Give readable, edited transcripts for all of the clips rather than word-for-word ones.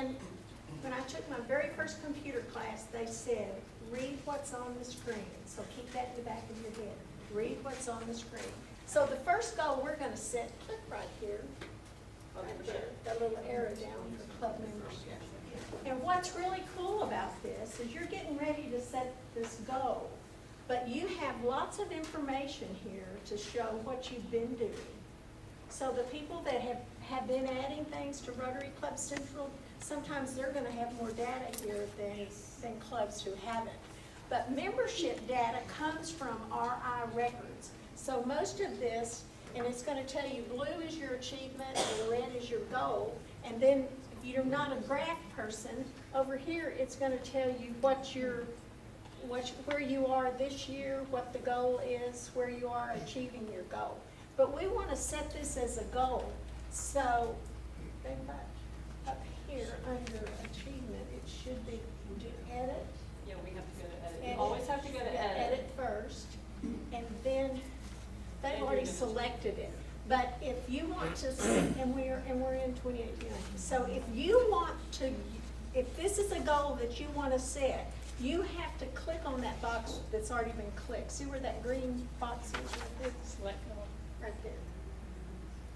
And when I took my very first computer class, they said, read what's on the screen. So keep that in the back of your head. Read what's on the screen. So the first goal we're gonna set, click right here, right there, that little arrow down for club membership. And what's really cool about this is you're getting ready to set this goal, but you have lots of information here to show what you've been doing. So the people that have been adding things to Rotary Club Central, sometimes they're gonna have more data here than clubs who haven't. But membership data comes from RI records. So most of this, and it's gonna tell you blue is your achievement and red is your goal. And then if you're not a graph person, over here it's gonna tell you where you are this year, what the goal is, where you are achieving your goal. But we want to set this as a goal. So, up here under achievement, it should be, do edit. Yeah, we have to go to edit. You always have to go to edit. Edit first, and then they've already selected it. But if you want to, and we're in 2018. So if you want to, if this is a goal that you want to set, you have to click on that box that's already been clicked. See where that green box is right there? Select goal. Right there.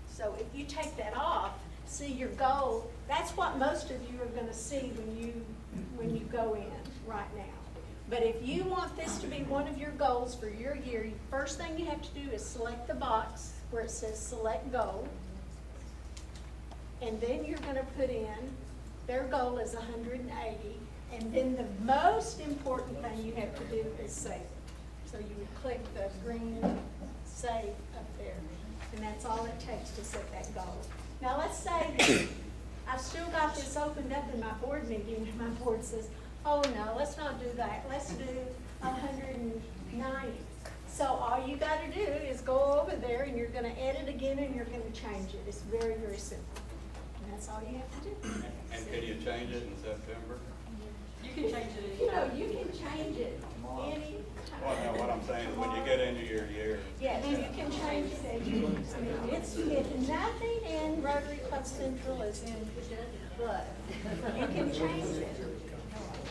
So if you take that off, see your goal, that's what most of you are gonna see when you go in right now. But if you want this to be one of your goals for your year, first thing you have to do is select the box where it says select goal. And then you're gonna put in, their goal is 180. And then the most important thing you have to do is save it. So you would click the green save up there. And that's all it takes to set that goal. Now let's say that I've still got this opened up in my board meeting and my board says, oh no, let's not do that. Let's do 190. So all you gotta do is go over there and you're gonna edit again and you're gonna change it. It's very, very simple. And that's all you have to do. And can you change it in September? You can change it You anytime. know, you can change it any Well, no, what I'm saying is when you get into your year. yes, you can change it as you, I mean, it's nothing in Rotary Club Central is in blood. You can change it.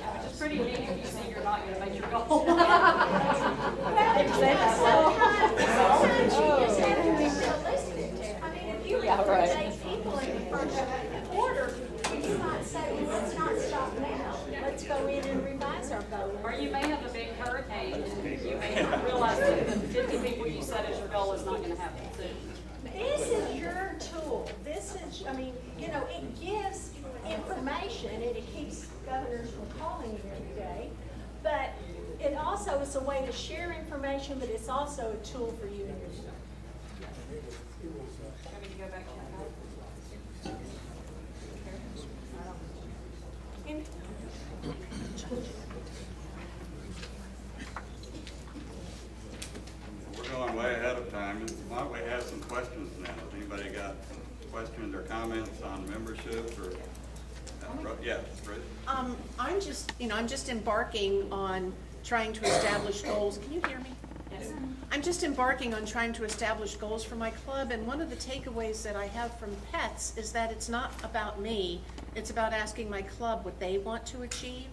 Which is pretty neat if you see you're not gonna make your goal. Sometimes you just have to be realistic. I mean, if you recruit 8 people in the first quarter, you might say, well, let's not stop now. Let's go in and revise our goal. Or you may have a big hurricane and you may not realize that the 50 people you set as your goal is not gonna happen soon. This is your tool. This is, I mean, you know, it gives information and it keeps governors from calling you every day. But it also is a way to share information, but it's also a tool for you and your staff. Want me to go back to my note? We're going way ahead of time. Why don't we have some questions now? Has anybody got questions or comments on membership or? Yeah, Ruth? I'm just embarking on trying to establish goals. Can you hear me? Yes. I'm just embarking on trying to establish goals for my club, and one of the takeaways that I have from Pets is that it's not about me, it's about asking my club what they want to achieve.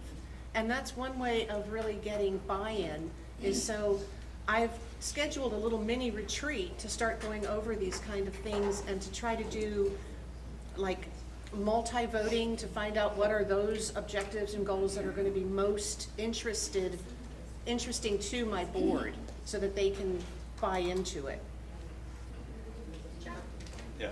And that's one way of really getting buy-in, is so I've scheduled a little mini retreat to start going over these kind of things and to try to do like multi-voting to find out what are those objectives and goals that are going to be most interesting to my board so that they can buy into it. Yeah.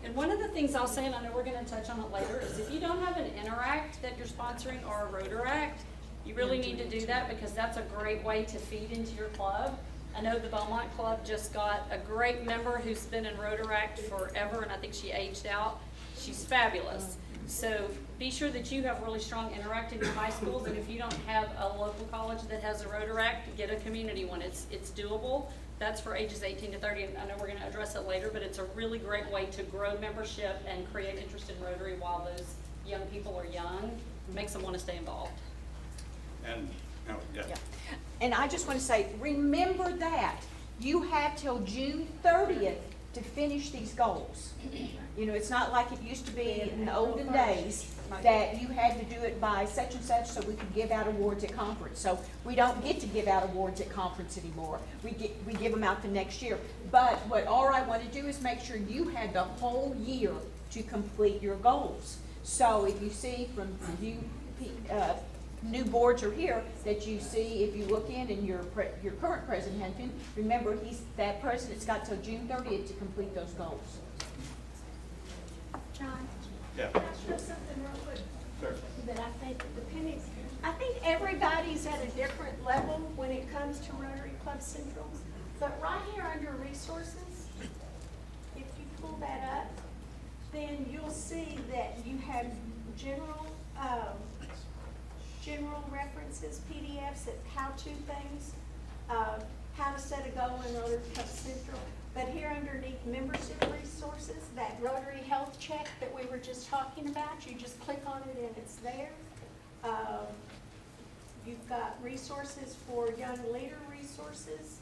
And one of the things I'll say, and I know we're gonna touch on it later, is if you don't have an Interact that you're sponsoring or a Rotaract, you really need to do that because that's a great way to feed into your club. I know the Beaumont Club just got a great member who's been in Rotaract forever, and I think she aged out. She's fabulous. So be sure that you have really strong Interact in your high schools, and if you don't have a local college that has a Rotaract, get a community one. It's doable. That's for ages 18 to 30, and I know we're going to address it later, but it's a really great way to grow membership and create interest in Rotary while those young people are young. Makes them want to stay involved. And, oh, yeah. Yeah. And I just want to say, remember that. You have till June 30th to finish these goals. You know, it's not like it used to be in the olden days that you had to do it by such and such so we could give out awards at conference. So we don't get to give out awards at conference anymore. We give them out the next year. But what RI want to do is make sure you had the whole year to complete your goals. So if you see from you, new boards are here, that you see, if you look in and your current president has been, remember, that president's got till June 30th to complete those goals. John? Yeah. Can I show something real quick? Sure. That I think depending, I think everybody's at a different level when it comes to Rotary Club Central. But right here under resources, if you pull that up, then you'll see that you have general references, PDFs, that how-to things, how to set a goal in Rotary Club Central. But here underneath membership resources, that Rotary Health Check that we were just talking about, you just click on it and it's there. You've got resources for young leader resources,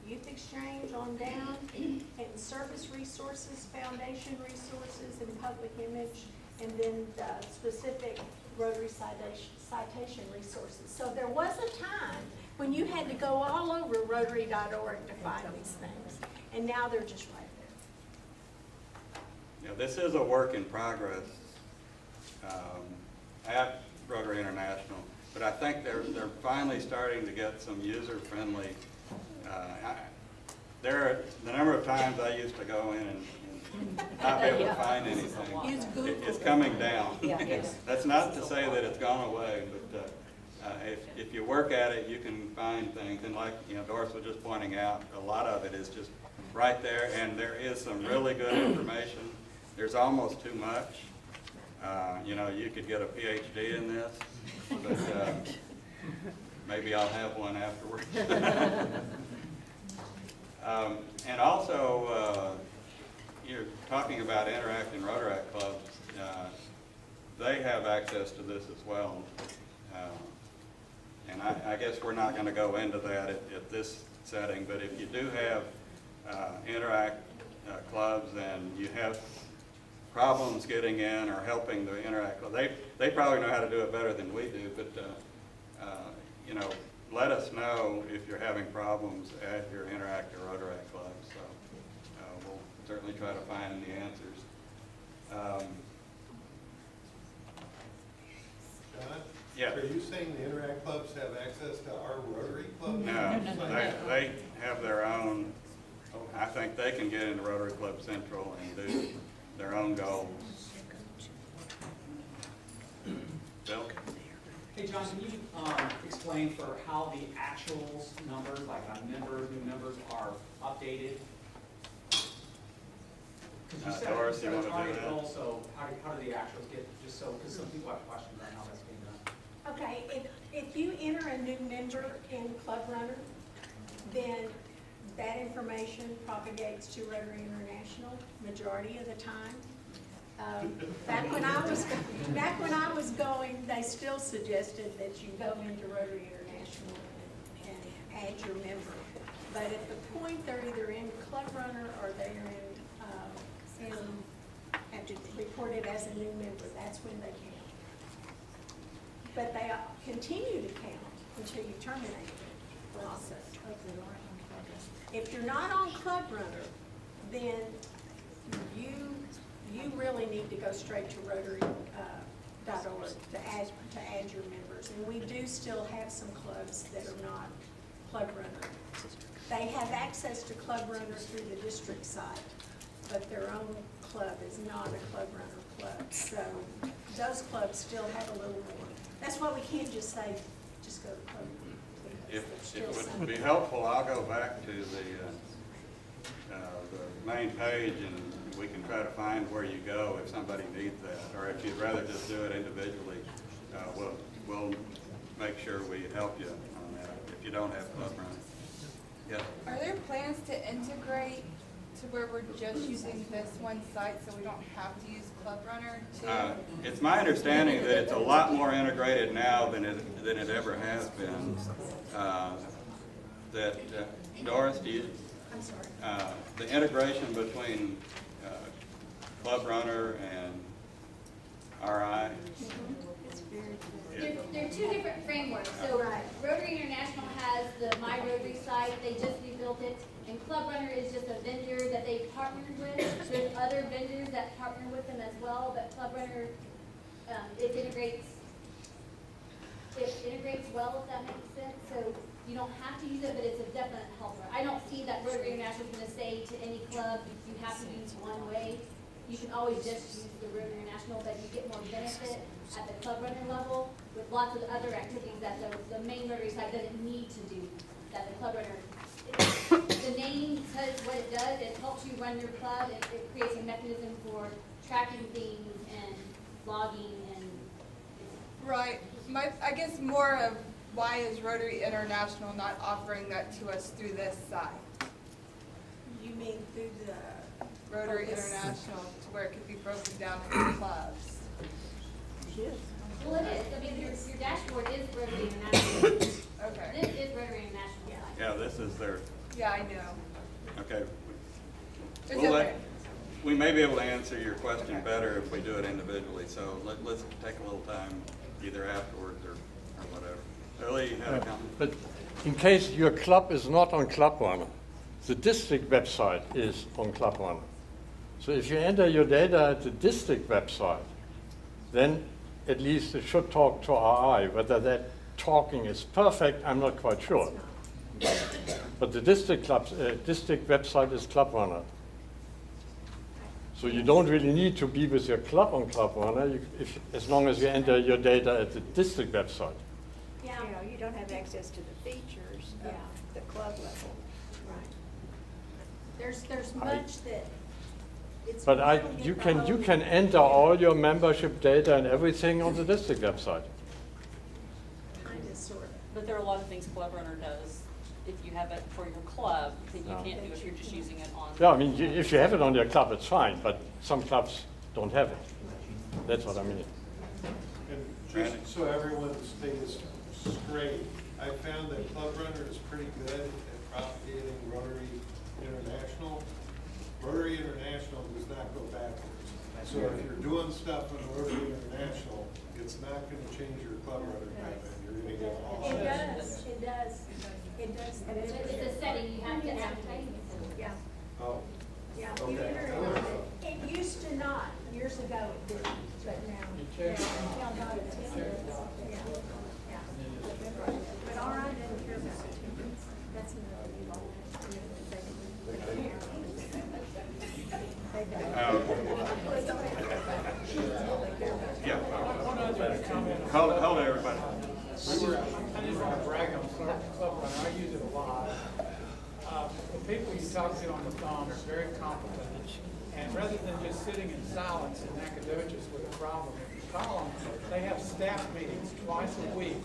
youth exchange on down, and service resources, foundation resources, and public image, and then specific Rotary citation resources. So there was a time when you had to go all over Rotary.org to find these things, and now they're just right there. Yeah, this is a work in progress at Rotary International, but I think they're finally starting to get some user-friendly. The number of times I used to go in and not be able to find anything, Use Google. it's coming down. Yeah, yes. That's not to say that it's gone away, but if you work at it, you can find things. And like, you know, Doris was just pointing out, a lot of it is just right there, and there is some really good information. There's almost too much. You know, you could get a PhD in this, but maybe I'll have one afterwards. And also, you're talking about Interact and Rotaract clubs. They have access to this as well. And I guess we're not going to go into that at this setting, but if you do have Interact clubs and you have problems getting in or helping the Interact club, they probably know how to do it better than we do, but you know, let us know if you're having problems at your Interact or Rotaract club. So we'll certainly try to find the answers. John? Yeah. Are you saying the Interact clubs have access to our Rotary club? No, they have their own. I think they can get into Rotary Club Central and do their own goals. Bill? Hey, John, can you explain for how the actuals numbers, like on members, new members, are updated? Because you said Doris, you a wanna do target that? goal, so how do the actuals get, just so, because some people have questions on how that's being done. Okay, if you enter a new member in Club Runner, then that information propagates to Rotary International majority of the time. Back when I was going, they still suggested that you go into Rotary International and add your member. But at the point they're either in Club Runner or they're have to report it as a new member, that's when they count. But they continue to count until you terminate the process. If you're not on Club Runner, then you really need to go straight to Rotary.org to add your members. And we do still have some clubs that are not Club Runner. They have access to Club Runner through the district site, but their own club is not a Club Runner club. So those clubs still have a little more. That's why we can't just say, just go to Club Runner. If it would be helpful, I'll go back to the main page and we can try to find where you go if somebody needs that. Or if you'd rather just do it individually, we'll make sure we help you on that if you don't have Club Runner. Yeah. Are there plans to integrate to where we're just using this one site so we don't have to use Club Runner too? It's my understanding that it's a lot more integrated now than it ever has been. Doris, do you I'm sorry. The integration between Club Runner and RI. They're two different frameworks. So Right. Rotary International has the My Rotary site, they just rebuilt it, and Club Runner is just a vendor that they partnered with. There's other vendors that partner with them as well, but Club Runner, it integrates well, if that makes sense. So you don't have to use it, but it's a definite helper. I don't see that Rotary International is gonna say to any club, you have to use one way. You can always just use the Rotary International, but you get more benefit at the Club Runner level with lots of other activities that the main Rotary site doesn't need to do, that the Club Runner, the name says what it does, it helps you run your club, it creates a mechanism for tracking things and logging and. Right. I guess more of why is Rotary International not offering that to us through this side? You mean through the? Rotary International, to where it could be broken down into clubs. Well, it is, I mean, your dashboard is Rotary International. Okay. This is Rotary International site. Yeah, this is their, Yeah, I know. okay. It's We'll okay. We may be able to answer your question better if we do it individually, so let's take a little time, either afterwards or whatever. Early, you had a comment? But in case your club is not on Club Runner, the district website is on Club Runner. So if you enter your data at the district website, then at least it should talk to RI. Whether that talking is perfect, I'm not quite sure. But the district website is Club Runner. So you don't really need to be with your club on Club Runner as long as you enter your data at the district website. Yeah. You know, you don't have access to the features of Yeah. the club level. Right. There's much that, it's. But really you about- can enter all your membership data and everything on the district website. Kinda, sorta. But there are a lot of things Club Runner does. If you have it for your club, that you Yeah. can't do if you're just using it on. Yeah, I mean, if you have it on your club, it's fine, but some clubs don't have it. That's what I mean. And just so everyone stays straight, I found that Club Runner is pretty good at propagating Rotary International. Rotary International does not go backwards. So if you're doing stuff on Rotary International, it's not gonna change your Club Runner data. You're gonna get all It that. does, it does, it does. It's a setting, you have to advertise it. Yeah, Oh, yeah. okay. It used to not, years ago it did, but now. Yeah, no, it's, yeah, yeah. But all right, doesn't care about it. That's another. Yeah. Hold it, everybody. I just want to brag on Club Runner. I use it a lot. The people you talk to on the phone are very competent. And rather than just sitting in silence in Nacogdoches with a problem, if you call them, they have staff meetings twice a week.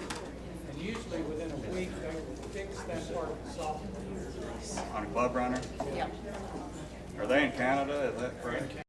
And usually within a week, they will fix that part of the software. On Club Runner? Yeah. Are they in Canada, is that correct?